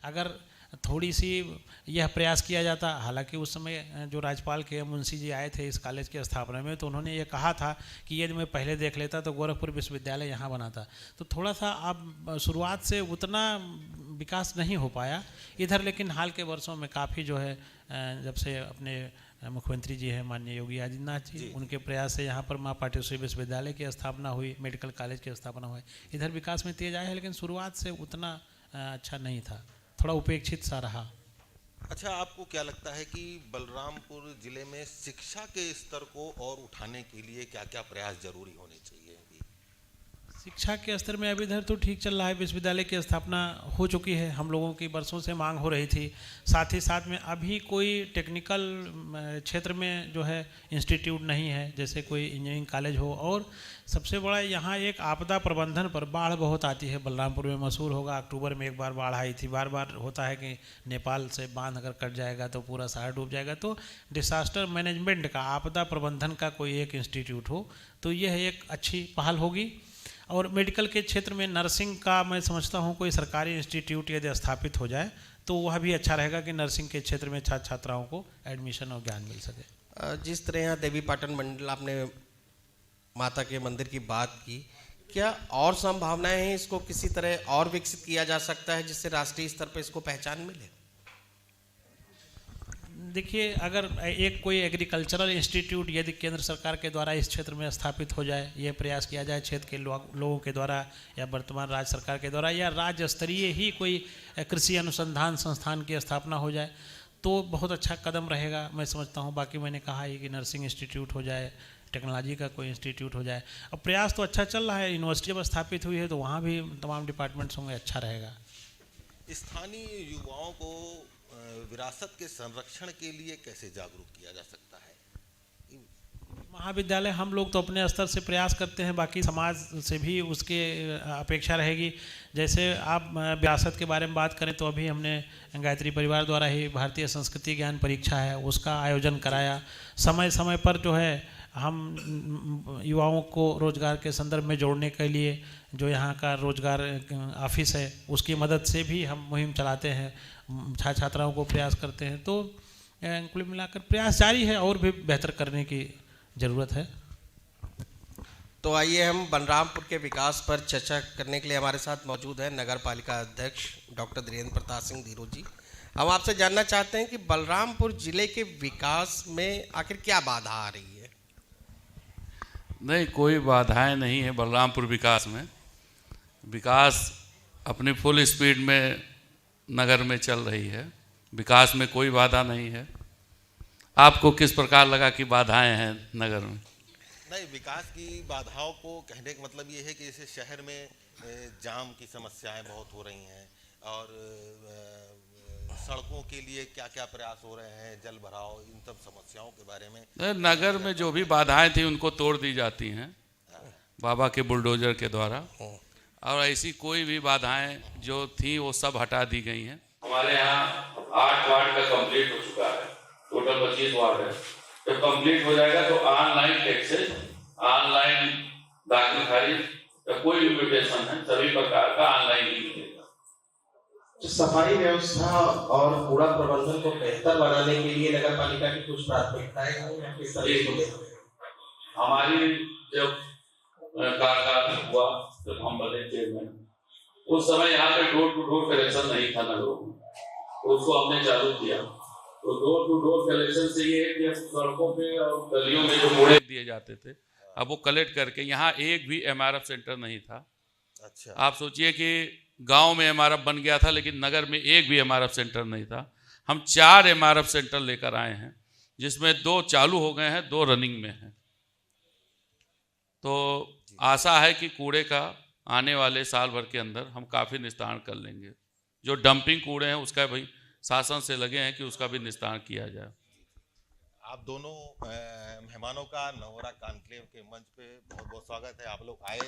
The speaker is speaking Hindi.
अगर थोड़ी सी यह प्रयास किया जाता, हालांकि उस समय जो राज्यपाल के मुंशी जी आए थे इस कॉलेज की स्थापना में, तो उन्होंने ये कहा था कि यदि मैं पहले देख लेता तो गोरखपुर विश्वविद्यालय यहाँ बनाता। तो थोड़ा सा अब शुरुआत से उतना विकास नहीं हो पाया इधर, लेकिन हाल के वर्षों में काफ़ी जो है जब से अपने मुख्यमंत्री जी हैं माननीय योगी आदित्यनाथ जी, उनके प्रयास से यहाँ पर माँ पाटेश्वरी विश्वविद्यालय की स्थापना हुई, मेडिकल कॉलेज की स्थापना हुई, इधर विकास में तेज आया है, लेकिन शुरुआत से उतना अच्छा नहीं था, थोड़ा उपेक्षित सा रहा। अच्छा, आपको क्या लगता है कि बलरामपुर जिले में शिक्षा के स्तर को और उठाने के लिए क्या क्या प्रयास जरूरी होने चाहिए? शिक्षा के स्तर में अभी इधर तो ठीक चल रहा है, विश्वविद्यालय की स्थापना हो चुकी है, हम लोगों की बरसों से मांग हो रही थी। साथ ही साथ में अभी कोई टेक्निकल क्षेत्र में जो है इंस्टीट्यूट नहीं है, जैसे कोई इंजीनियरिंग कॉलेज हो। और सबसे बड़ा यहाँ एक आपदा प्रबंधन पर, बाढ़ बहुत आती है बलरामपुर में, मशहूर होगा, अक्टूबर में एक बार बाढ़ आई थी, बार बार होता है कि नेपाल से बांध अगर कट जाएगा तो पूरा शहर डूब जाएगा। तो डिसास्टर मैनेजमेंट का, आपदा प्रबंधन का कोई एक इंस्टीट्यूट हो तो यह एक अच्छी पहल होगी। और मेडिकल के क्षेत्र में नर्सिंग का मैं समझता हूँ कोई सरकारी इंस्टीट्यूट यदि स्थापित हो जाए तो वह भी अच्छा रहेगा कि नर्सिंग के क्षेत्र में छात्र छात्राओं को एडमिशन और ज्ञान मिल सके। जिस तरह यहाँ देवी पाटन मंडल आपने माता के मंदिर की बात की, क्या और संभावनाएं हैं इसको किसी तरह और विकसित किया जा सकता है जिससे राष्ट्रीय स्तर पर इसको पहचान मिले? देखिए, अगर एक कोई एग्रीकल्चरल इंस्टीट्यूट यदि केंद्र सरकार के द्वारा इस क्षेत्र में स्थापित हो जाए, ये प्रयास किया जाए क्षेत्र के लोगों के द्वारा या वर्तमान राज्य सरकार के द्वारा, या राज्य स्तरीय ही कोई कृषि अनुसंधान संस्थान की स्थापना हो जाए तो बहुत अच्छा कदम रहेगा, मैं समझता हूँ। बाकी मैंने कहा ही कि नर्सिंग इंस्टीट्यूट हो जाए, टेक्नोलॉजी का कोई इंस्टीट्यूट हो जाए। अब प्रयास तो अच्छा चल रहा है, यूनिवर्सिटी जब स्थापित हुई है तो वहाँ भी तमाम डिपार्टमेंट्स होंगे, अच्छा रहेगा। स्थानीय युवाओं को विरासत के संरक्षण के लिए कैसे जागरूक किया जा सकता है? महाविद्यालय हम लोग तो अपने स्तर से प्रयास करते हैं, बाकी समाज से भी उसके अपेक्षा रहेगी। जैसे आप विरासत के बारे में बात करें तो अभी हमने गायत्री परिवार द्वारा ही भारतीय संस्कृति ज्ञान परीक्षा है उसका आयोजन कराया। समय समय पर जो है हम युवाओं को रोजगार के संदर्भ में जोड़ने के लिए जो यहाँ का रोजगार ऑफिस है उसकी मदद से भी हम मुहिम चलाते हैं, छात्र छात्राओं को प्रयास करते हैं। तो कुल मिलाकर प्रयास जारी है और भी बेहतर करने की ज़रूरत है। तो आइए हम बलरामपुर के विकास पर चर्चा करने के लिए हमारे साथ मौजूद है नगर पालिका अध्यक्ष डॉक्टर धीरेन्द्र प्रताप सिंह धीरू जी। हम आपसे जानना चाहते हैं कि बलरामपुर जिले के विकास में आखिर क्या बाधा आ रही है? नहीं, कोई बाधाएं नहीं है बलरामपुर विकास में। विकास अपनी फुल स्पीड में नगर में चल रही है, विकास में कोई बाधा नहीं है। आपको किस प्रकार लगा कि बाधाएं हैं नगर में? नहीं, विकास की बाधाओं को कहने का मतलब ये है कि जैसे शहर में जाम की समस्याएं बहुत हो रही हैं और सड़कों के लिए क्या क्या प्रयास हो रहे हैं, जल भराव, इन सब समस्याओं के बारे में नगर में जो भी बाधाएं थी उनको तोड़ दी जाती हैं बाबा के बुलडोजर के द्वारा, और ऐसी कोई भी बाधाएं जो थी वो सब हटा दी गई हैं। हमारे यहाँ 8 वार्ड का कंप्लीट हो चुका है, टोटल 25 वार्ड है। जब कंप्लीट हो जाएगा तो ऑनलाइन टैक्सेस, ऑनलाइन दाखिल खारिज या कोई भी म्यूटेशन है सभी प्रकार का ऑनलाइन ही मिलेगा। तो सफाई व्यवस्था और कूड़ा प्रबंधन को बेहतर बनाने के लिए नगर पालिका की कुछ प्राथमिकताएं हैं किस तरह को? हमारी जब कार्यकाल हुआ, जब हम बने चेयरमैन, उस समय यहाँ पे डोर टू डोर कलेक्शन नहीं था नगरों में, तो उसको हमने चालू किया। तो डोर टू डोर कलेक्शन से ये है कि सड़कों पे और गलियों में जो कूड़े दिए जाते थे अब वो कलेक्ट करके, यहाँ एक भी MRF सेंटर नहीं था। अच्छा, आप सोचिए कि गांव में MRF बन गया था लेकिन नगर में एक भी MRF सेंटर नहीं था। हम 4 MRF सेंटर लेकर आए हैं, जिसमें 2 चालू हो गए हैं, 2 रनिंग में हैं। तो आशा है कि कूड़े का आने वाले साल भर के अंदर हम काफ़ी निस्तारण कर लेंगे। जो डंपिंग कूड़े हैं उसका भाई शासन से लगे हैं कि उसका भी निस्तारण किया जाए। आप दोनों मेहमानों का नवोरा कॉन्क्लेव के मंच पे बहुत बहुत स्वागत है। आप लोग आए।